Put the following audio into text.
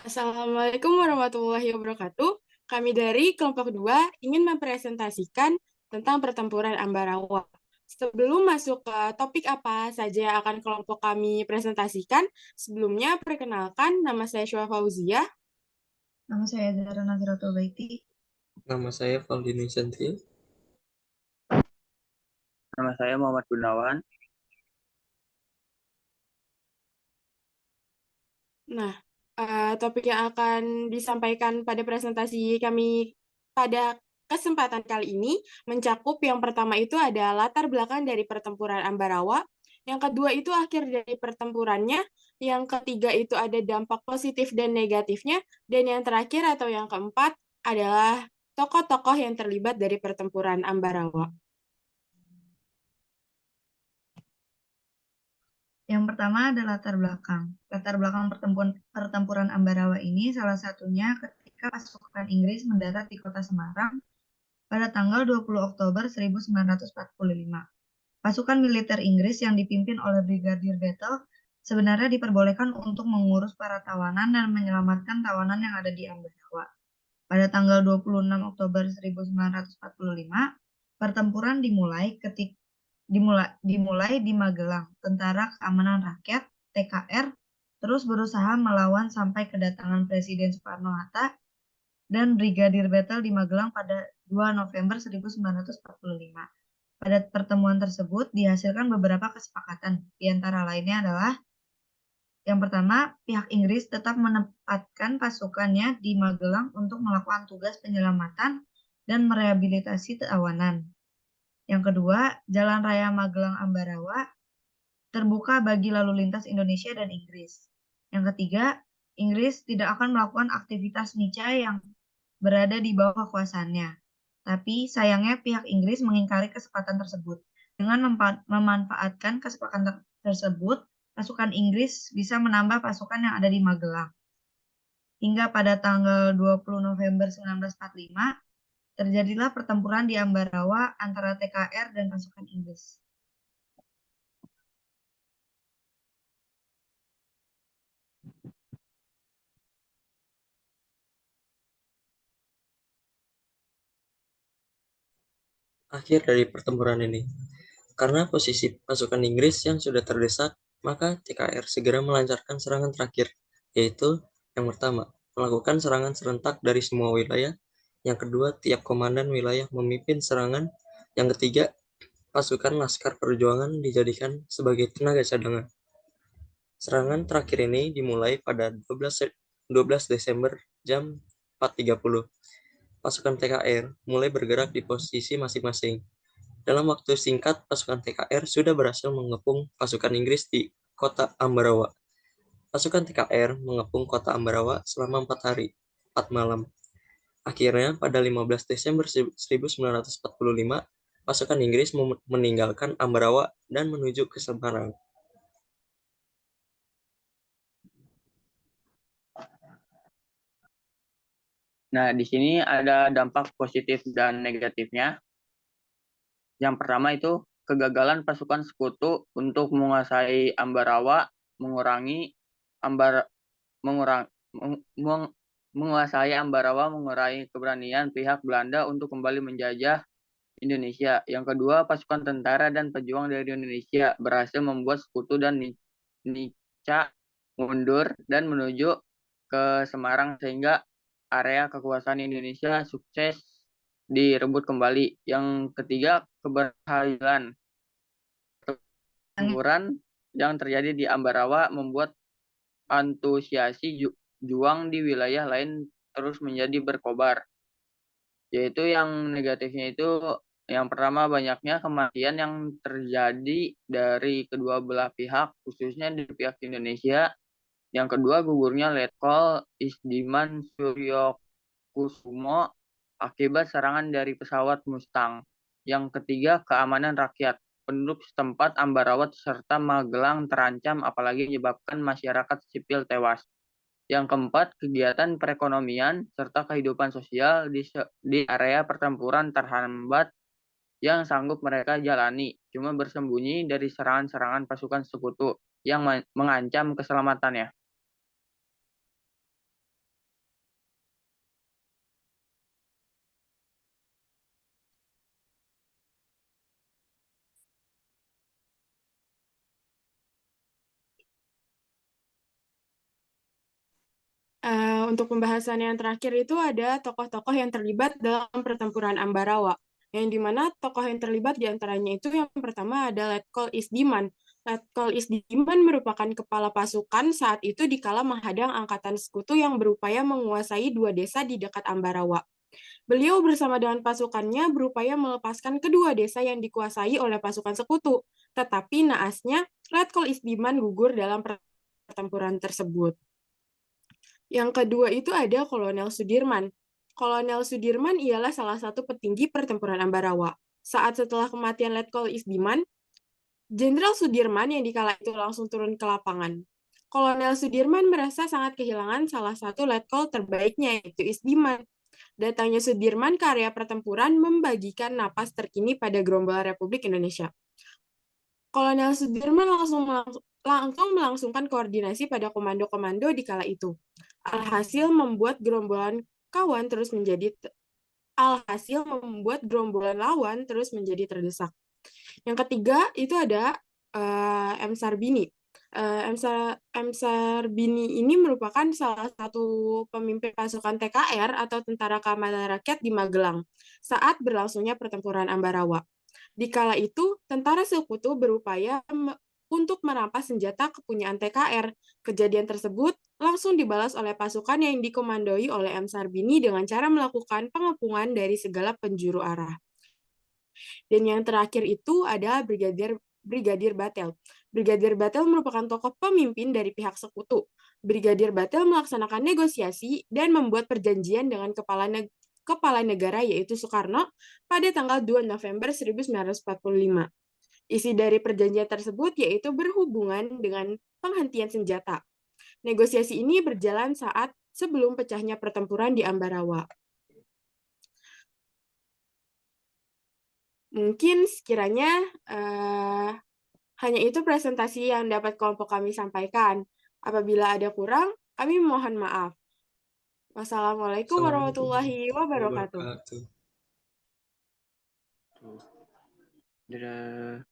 Assalamualaikum warahmatullahi wabarakatuh. Kami dari kelompok 2 ingin mempresentasikan tentang pertempuran Ambarawa. Sebelum masuk ke topik apa saja yang akan kelompok kami presentasikan, sebelumnya perkenalkan nama saya Syua Fauzia. Nama saya Zara Nazratul Baiti. Nama saya Valdini Sentri. Nama saya Muhammad Gunawan. Nah, topik yang akan disampaikan pada presentasi kami pada kesempatan kali ini mencakup yang pertama itu ada latar belakang dari pertempuran Ambarawa, yang kedua itu akhir dari pertempurannya, yang ketiga itu ada dampak positif dan negatifnya, dan yang terakhir atau yang keempat adalah tokoh-tokoh yang terlibat dari pertempuran Ambarawa. Yang pertama ada latar belakang. Latar belakang pertempuran Ambarawa ini salah satunya ketika pasukan Inggris mendarat di kota Semarang pada tanggal 20 Oktober 1945. Pasukan militer Inggris yang dipimpin oleh Brigadier Battle sebenarnya diperbolehkan untuk mengurus para tawanan dan menyelamatkan tawanan yang ada di Ambarawa. Pada tanggal 26 Oktober 1945, pertempuran dimulai di Magelang. Tentara Keamanan Rakyat (TKR) terus berusaha melawan sampai kedatangan Presiden Soekarno-Hatta dan Brigadir Battle di Magelang pada 2 November 1945. Pada pertemuan tersebut dihasilkan beberapa kesepakatan, di antara lainnya adalah yang pertama, pihak Inggris tetap menempatkan pasukannya di Magelang untuk melakukan tugas penyelamatan dan merehabilitasi tawanan. Yang kedua, Jalan Raya Magelang-Ambarawa terbuka bagi lalu lintas Indonesia dan Inggris. Yang ketiga, Inggris tidak akan melakukan aktivitas Nica yang berada di bawah kekuasaannya. Tapi sayangnya pihak Inggris mengingkari kesepakatan tersebut. Dengan memanfaatkan kesepakatan tersebut, pasukan Inggris bisa menambah pasukan yang ada di Magelang. Hingga pada tanggal 20 November 1945, terjadilah pertempuran di Ambarawa antara TKR dan pasukan Inggris. Akhir dari pertempuran ini. Karena posisi pasukan Inggris yang sudah terdesak, maka TKR segera melancarkan serangan terakhir, yaitu yang pertama, melakukan serangan serentak dari semua wilayah. Yang kedua, tiap komandan wilayah memimpin serangan. Yang ketiga, pasukan Laskar Perjuangan dijadikan sebagai tenaga cadangan. Serangan terakhir ini dimulai pada 12 Desember jam 4.30. Pasukan TKR mulai bergerak di posisi masing-masing. Dalam waktu singkat, pasukan TKR sudah berhasil mengepung pasukan Inggris di kota Ambarawa. Pasukan TKR mengepung kota Ambarawa selama 4 hari, 4 malam. Akhirnya, pada 15 Desember 1945, pasukan Inggris meninggalkan Ambarawa dan menuju ke Semarang. Nah, di sini ada dampak positif dan negatifnya. Yang pertama itu kegagalan pasukan sekutu untuk menguasai Ambarawa, menguasai Ambarawa, mengurangi keberanian pihak Belanda untuk kembali menjajah Indonesia. Yang kedua, pasukan tentara dan pejuang dari Indonesia berhasil membuat sekutu dan Nica mundur dan menuju ke Semarang sehingga area kekuasaan Indonesia sukses direbut kembali. Yang ketiga, keberhasilan pertempuran yang terjadi di Ambarawa membuat antusiasi juang di wilayah lain terus menjadi berkobar. Yaitu yang negatifnya itu yang pertama banyaknya kematian yang terjadi dari kedua belah pihak, khususnya di pihak Indonesia. Yang kedua, gugurnya Letkol Isdiman Suryokusumo akibat serangan dari pesawat Mustang. Yang ketiga, keamanan rakyat. Penduduk setempat Ambarawat serta Magelang terancam apalagi menyebabkan masyarakat sipil tewas. Yang keempat, kegiatan perekonomian serta kehidupan sosial di area pertempuran terhambat yang sanggup mereka jalani, cuma bersembunyi dari serangan-serangan pasukan sekutu yang mengancam keselamatannya. Untuk pembahasan yang terakhir itu ada tokoh-tokoh yang terlibat dalam pertempuran Ambarawa. Yang dimana tokoh yang terlibat diantaranya itu yang pertama ada Letkol Isdiman. Letkol Isdiman merupakan kepala pasukan saat itu dikala menghadang angkatan sekutu yang berupaya menguasai 2 desa di dekat Ambarawa. Beliau bersama dengan pasukannya berupaya melepaskan kedua desa yang dikuasai oleh pasukan sekutu. Tetapi naasnya, Letkol Isdiman gugur dalam pertempuran tersebut. Yang kedua itu ada Kolonel Sudirman. Kolonel Sudirman ialah salah satu petinggi pertempuran Ambarawa. Saat setelah kematian Letkol Isdiman, Jenderal Sudirman yang dikala itu langsung turun ke lapangan. Kolonel Sudirman merasa sangat kehilangan salah satu letkol terbaiknya, yaitu Isdiman. Datangnya Sudirman ke area pertempuran membagikan napas terkini pada gerombolan Republik Indonesia. Kolonel Sudirman langsung melangsungkan koordinasi pada komando-komando di kala itu. Alhasil membuat gerombolan lawan terus menjadi terdesak. Yang ketiga itu ada M. Sarbini. M. Sarbini ini merupakan salah satu pemimpin pasukan TKR atau Tentara Keamanan Rakyat di Magelang saat berlangsungnya pertempuran Ambarawa. Di kala itu, tentara sekutu berupaya untuk merampas senjata kepunyaan TKR. Kejadian tersebut langsung dibalas oleh pasukan yang dikomandoi oleh M. Sarbini dengan cara melakukan pengepungan dari segala penjuru arah. Dan yang terakhir itu adalah Brigadir Batel. Brigadir Batel merupakan tokoh pemimpin dari pihak sekutu. Brigadir Batel melaksanakan negosiasi dan membuat perjanjian dengan kepala negara yaitu Soekarno pada tanggal 2 November 1945. Isi dari perjanjian tersebut yaitu berhubungan dengan penghentian senjata. Negosiasi ini berjalan saat sebelum pecahnya pertempuran di Ambarawa. Mungkin sekiranya hanya itu presentasi yang dapat kelompok kami sampaikan. Apabila ada kurang, kami mohon maaf. Wassalamualaikum warahmatullahi wabarakatuh. Wabarakatuh. Dadah.